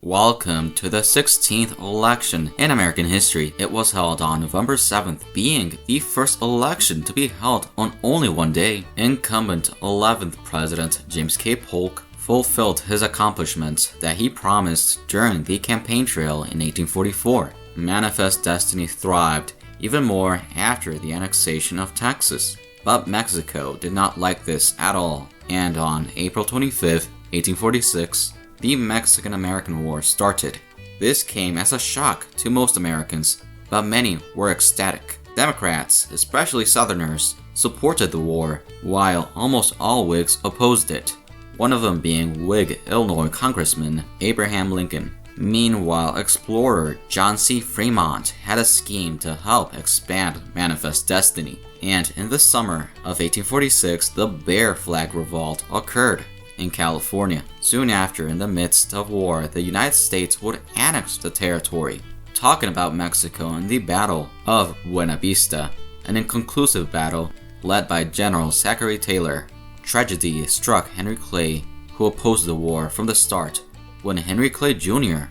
Welcome to the 16th election in American history. It was held on November 7th, being the first election to be held on only one day. Incumbent 11th President James K. Polk fulfilled his accomplishments that he promised during the campaign trail in 1844. Manifest Destiny thrived even more after the annexation of Texas. But Mexico did not like this at all, and on April 25, 1846, the Mexican-American War started. This came as a shock to most Americans, but many were ecstatic. Democrats, especially Southerners, supported the war, while almost all Whigs opposed it, one of them being Whig Illinois Congressman Abraham Lincoln. Meanwhile, explorer John C. Fremont had a scheme to help expand Manifest Destiny, and in the summer of 1846, the Bear Flag Revolt occurred in California. Soon after, in the midst of war, the United States would annex the territory. Talking about Mexico and the Battle of Buena Vista, an inconclusive battle led by General Zachary Taylor. Tragedy struck Henry Clay, who opposed the war from the start, when Henry Clay Jr.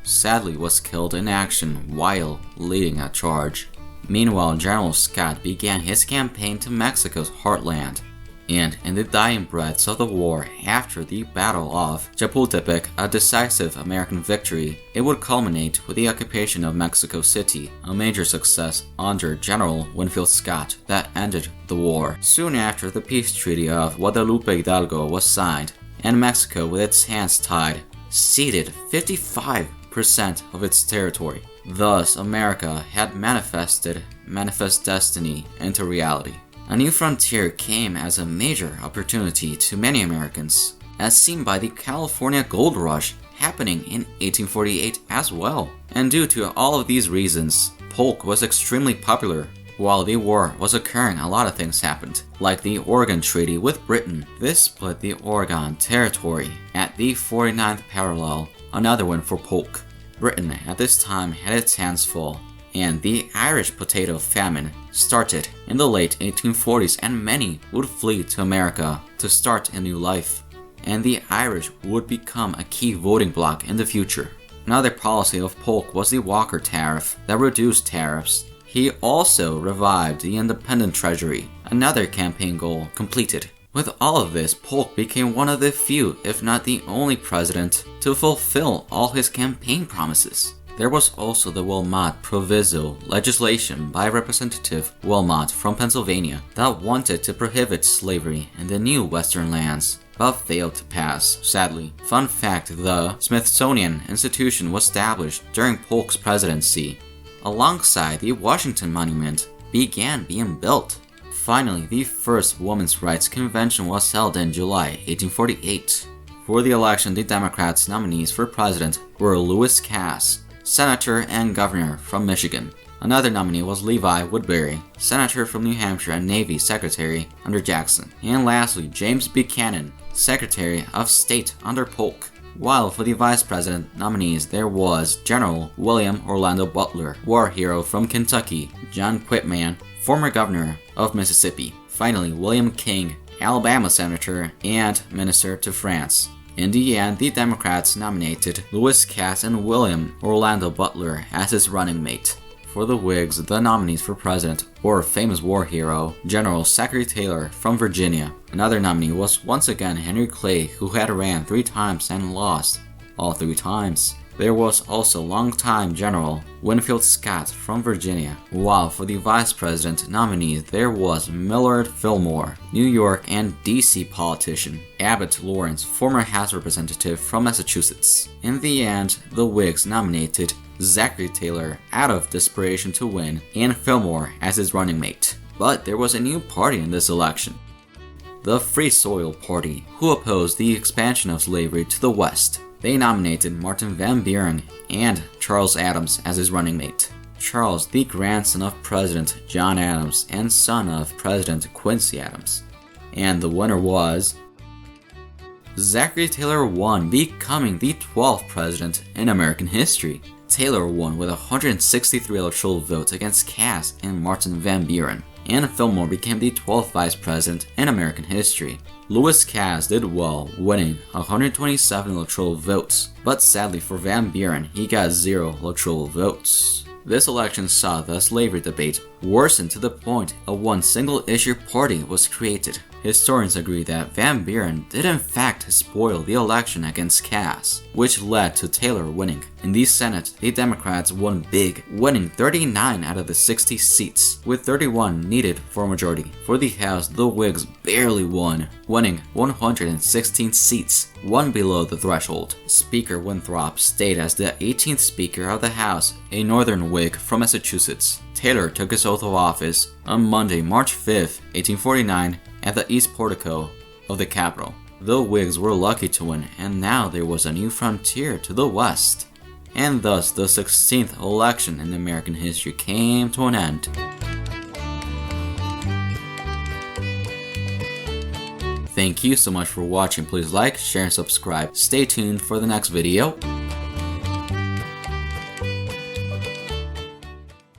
sadly was killed in action while leading a charge. Meanwhile, General Scott began his campaign to Mexico's heartland, and in the dying breaths of the war after the Battle of Chapultepec, a decisive American victory, it would culminate with the occupation of Mexico City, a major success under General Winfield Scott that ended the war. Soon after, the peace treaty of Guadalupe Hidalgo was signed, and Mexico, with its hands tied, ceded 55% of its territory. Thus, America had manifest destiny into reality. A new frontier came as a major opportunity to many Americans, as seen by the California Gold Rush happening in 1848 as well. And due to all of these reasons, Polk was extremely popular. While the war was occurring, a lot of things happened, like the Oregon Treaty with Britain. This split the Oregon Territory at the 49th parallel, another win for Polk. Britain at this time had its hands full, and the Irish potato famine started in the late 1840s, and many would flee to America to start a new life, and the Irish would become a key voting bloc in the future. Another policy of Polk was the Walker Tariff that reduced tariffs. He also revived the independent treasury, another campaign goal completed. With all of this, Polk became one of the few, if not the only president, to fulfill all his campaign promises. There was also the Wilmot Proviso legislation by Representative Wilmot from Pennsylvania that wanted to prohibit slavery in the new western lands, but failed to pass, sadly. Fun fact, the Smithsonian Institution was established during Polk's presidency, alongside the Washington Monument began being built. Finally, the first Women's Rights Convention was held in July 1848. For the election, the Democrats' nominees for president were Lewis Cass, Senator and Governor from Michigan. Another nominee was Levi Woodbury, Senator from New Hampshire and Navy Secretary under Jackson. And lastly, James Buchanan, Secretary of State under Polk. While for the vice president nominees, there was General William Orlando Butler, war hero from Kentucky, John Quitman, former governor of Mississippi. Finally, William King, Alabama Senator and Minister to France. In the end, the Democrats nominated Lewis Cass and William Orlando Butler as his running mate. For the Whigs, the nominees for president were famous war hero General Zachary Taylor from Virginia. Another nominee was once again Henry Clay, who had ran 3 times and lost all 3 times. There was also longtime General Winfield Scott from Virginia, while for the vice president nominees there was Millard Fillmore, New York and D.C. politician, Abbott Lawrence, former House representative from Massachusetts. In the end, the Whigs nominated Zachary Taylor out of desperation to win and Fillmore as his running mate. But there was a new party in this election, the Free Soil Party, who opposed the expansion of slavery to the West. They nominated Martin Van Buren and Charles Adams as his running mate. Charles, the grandson of President John Adams and son of President Quincy Adams. And the winner was Zachary Taylor won, becoming the 12th president in American history. Taylor won with 163 electoral votes against Cass and Martin Van Buren. and Fillmore became the 12th vice president in American history. Lewis Cass did well, winning 127 electoral votes, but sadly for Van Buren, he got 0 electoral votes. This election saw the slavery debate worsen to the point of one single-issue party was created. Historians agree that Van Buren did in fact spoil the election against Cass, which led to Taylor winning. In the Senate, the Democrats won big, winning 39 out of the 60 seats, with 31 needed for a majority. For the House, the Whigs barely won, winning 116 seats, one below the threshold. Speaker Winthrop stayed as the 18th Speaker of the House, a Northern Whig from Massachusetts. Taylor took his oath of office on Monday, March 5, 1849, at the East Portico of the Capitol. The Whigs were lucky to win, and now there was a new frontier to the west. And thus, the 16th election in American history came to an end. Thank you so much for watching. Please like, share, and subscribe. Stay tuned for the next video.